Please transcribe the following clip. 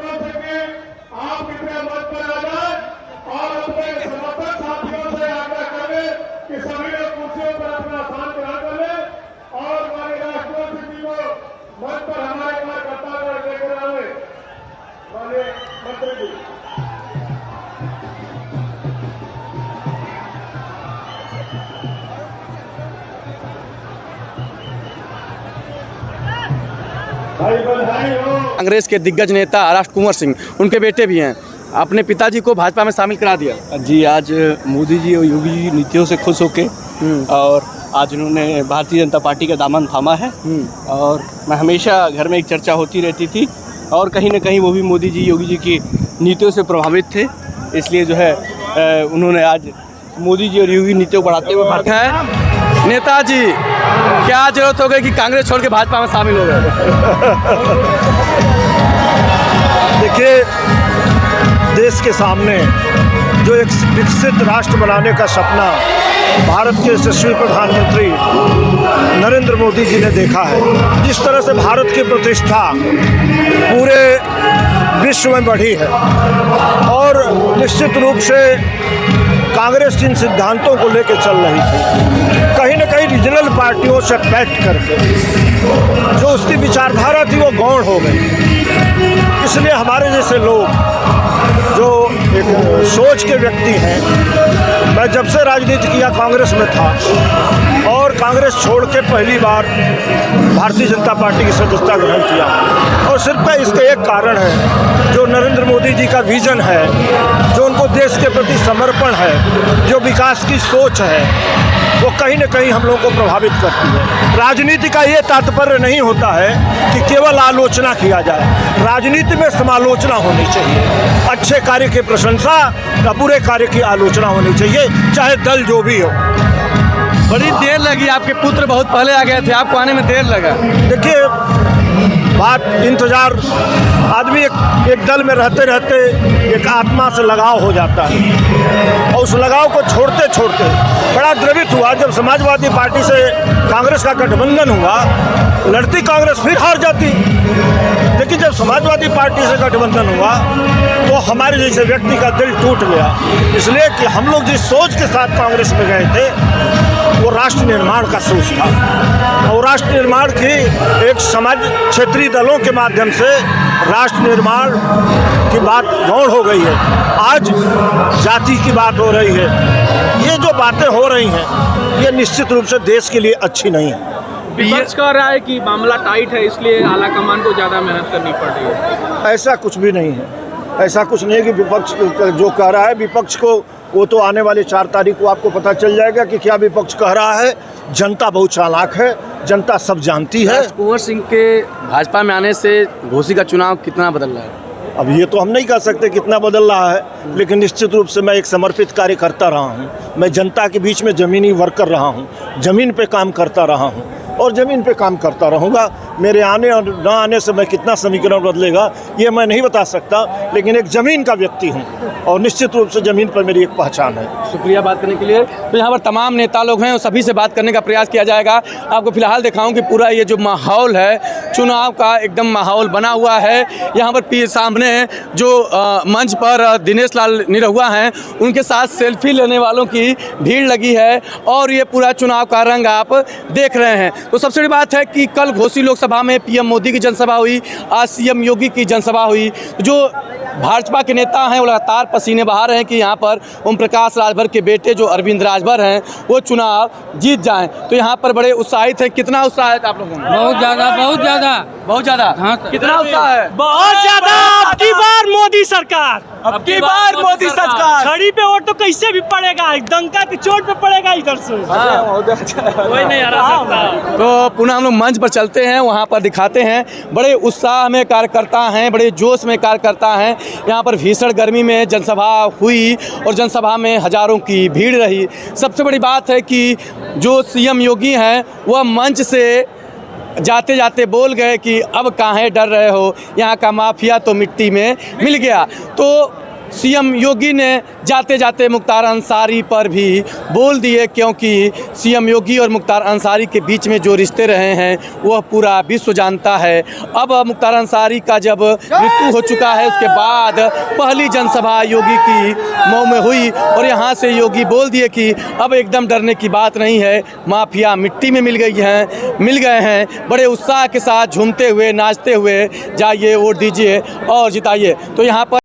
हो सके आप कृपया मंच पर आ जाए और अपने समर्थक साथियों से आग्रह करें कि सभी लोग कुर्सियों पर अपना स्थान ग्रहण कर लें और हमारे राष्ट्रपति जी को मंच पर हमारे कार्यकर्ता लेकर आए। माननीय मंत्री जी, कांग्रेस के दिग्गज नेता राष्ट्र कुंवर सिंह, उनके बेटे भी हैं, अपने पिताजी को भाजपा में शामिल करा दिया। जी, आज मोदी जी और योगी जी नीतियों से खुश होके और आज उन्होंने भारतीय जनता पार्टी का दामन थामा है। और मैं हमेशा घर में एक चर्चा होती रहती थी और कहीं ना कहीं वो भी मोदी जी योगी जी की नीतियों से प्रभावित थे, इसलिए जो है उन्होंने आज मोदी जी और योगी नीतियों को बढ़ाते हुए भारत है नेताजी, क्या जरूरत हो गई कि कांग्रेस छोड़ के भाजपा में शामिल हो गए? देखिए, देश के सामने जो एक विकसित राष्ट्र बनाने का सपना भारत के यशस्वी प्रधानमंत्री नरेंद्र मोदी जी ने देखा है, जिस तरह से भारत की प्रतिष्ठा पूरे विश्व में बढ़ी है और निश्चित रूप से कांग्रेस जिन सिद्धांतों को लेकर चल रही थी, कहीं न कहीं रीजनल पार्टियों से पैक्ट करके जो उसकी विचारधारा थी वो गौण हो गई। इसलिए हमारे जैसे लोग जो एक सोच के व्यक्ति हैं, मैं जब से राजनीति किया कांग्रेस में था और कांग्रेस छोड़ के पहली बार भारतीय जनता पार्टी की सदस्यता ग्रहण किया, और सिर्फ इसका एक कारण है, जो नरेंद्र मोदी जी का विज़न है, जो उनको देश के प्रति समर्पण है, जो विकास की सोच है, वो कहीं न कहीं हम लोगों को प्रभावित करती है। राजनीति का ये तात्पर्य नहीं होता है कि केवल आलोचना किया जाए, राजनीति में समालोचना होनी चाहिए। अच्छे कार्य की प्रशंसा या बुरे कार्य की आलोचना होनी चाहिए, चाहे दल जो भी हो। बड़ी देर लगी, आपके पुत्र बहुत पहले आ गए थे, आपको आने में देर लगा। देखिए, बात इंतज़ार, आदमी एक दल में रहते रहते एक आत्मा से लगाव हो जाता है और उस लगाव को छोड़ते छोड़ते बड़ा द्रवित हुआ जब समाजवादी पार्टी से कांग्रेस का गठबंधन हुआ। लड़ती कांग्रेस फिर हार जाती, लेकिन जब समाजवादी पार्टी से गठबंधन हुआ तो हमारे जैसे व्यक्ति का दिल टूट गया, इसलिए कि हम लोग जिस सोच के साथ कांग्रेस में गए थे वो राष्ट्र निर्माण का सोच था, और राष्ट्र निर्माण की एक समाज क्षेत्रीय दलों के माध्यम से राष्ट्र निर्माण की बात गौण हो गई है। आज जाति की बात हो रही है। ये जो बातें हो रही हैं ये निश्चित रूप से देश के लिए अच्छी नहीं है। विपक्ष कह रहा है कि मामला टाइट है, इसलिए आलाकमान को ज़्यादा मेहनत करनी पड़ रही है। ऐसा कुछ भी नहीं है, ऐसा कुछ नहीं है कि विपक्ष जो कह रहा है, विपक्ष को वो तो आने वाले 4 तारीख को आपको पता चल जाएगा कि क्या विपक्ष कह रहा है। जनता बहुत चालाक है, जनता सब जानती है। कुंवर सिंह के भाजपा में आने से घोसी का चुनाव कितना बदल रहा है? अब ये तो हम नहीं कह सकते कितना बदल रहा है, लेकिन निश्चित रूप से मैं एक समर्पित कार्य करता रहा हूँ। मैं जनता के बीच में ज़मीनी वर्क कर रहा हूँ, ज़मीन पे काम करता रहा हूँ और ज़मीन पे काम करता रहूँगा। मेरे आने और न आने से मैं कितना समीकरण बदलेगा ये मैं नहीं बता सकता, लेकिन एक ज़मीन का व्यक्ति हूँ और निश्चित रूप से ज़मीन पर मेरी एक पहचान है। शुक्रिया बात करने के लिए। तो यहाँ पर तमाम नेता लोग हैं, सभी से बात करने का प्रयास किया जाएगा। आपको फिलहाल दिखाऊं कि पूरा ये जो माहौल है चुनाव का, एकदम माहौल बना हुआ है। यहाँ पर सामने जो मंच पर दिनेश लाल निरहुआ हैं, उनके साथ सेल्फी लेने वालों की भीड़ लगी है और ये पूरा चुनाव का रंग आप देख रहे हैं। तो सबसे बड़ी बात है कि कल घोसी लोकसभा में पीएम मोदी की जनसभा हुई, आज सीएम योगी की जनसभा हुई। जो भाजपा के नेता हैं वो लगातार पसीने बहा रहे हैं कि यहाँ पर ओम प्रकाश राजभर के बेटे जो अरविंद राजभर हैं वो चुनाव जीत जाएं। तो यहाँ पर बड़े उत्साहित हैं। कितना उत्साह है आप लोगों में? बहुत ज़्यादा, बहुत ज़्यादा, बहुत ज़्यादा। हाँ, कितना उत्साह है? बहुत ज्यादा। अब की बार मोदी सरकार, अब की बार मोदी सरकार। छड़ी पे वोट तो कैसे भी पड़ेगा, डंका की चोट पे पड़ेगा इधर से। कोई नहीं हरा सकता। तो पुनः हम लोग मंच पर चलते हैं, वहाँ पर दिखाते हैं। बड़े उत्साह में कार्यकर्ता हैं, बड़े जोश में कार्यकर्ता हैं। यहाँ पर भीषण गर्मी में जनसभा हुई और जनसभा में हजारों की भीड़ रही। सबसे बड़ी बात है कि जो सीएम योगी हैं वह मंच से जाते जाते बोल गए कि अब काहे डर रहे हो, यहाँ का माफिया तो मिट्टी में मिल गया। तो सीएम योगी ने जाते जाते मुख्तार अंसारी पर भी बोल दिए, क्योंकि सीएम योगी और मुख्तार अंसारी के बीच में जो रिश्ते रहे हैं वह पूरा विश्व जानता है। अब मुख्तार अंसारी का जब मृत्यु हो चुका है, उसके बाद पहली जनसभा योगी की मऊ में हुई और यहाँ से योगी बोल दिए कि अब एकदम डरने की बात नहीं है, माफिया मिट्टी में मिल गए हैं। बड़े उत्साह के साथ झूमते हुए नाचते हुए जाइए, वोट दीजिए और जिताइए। तो यहाँ पर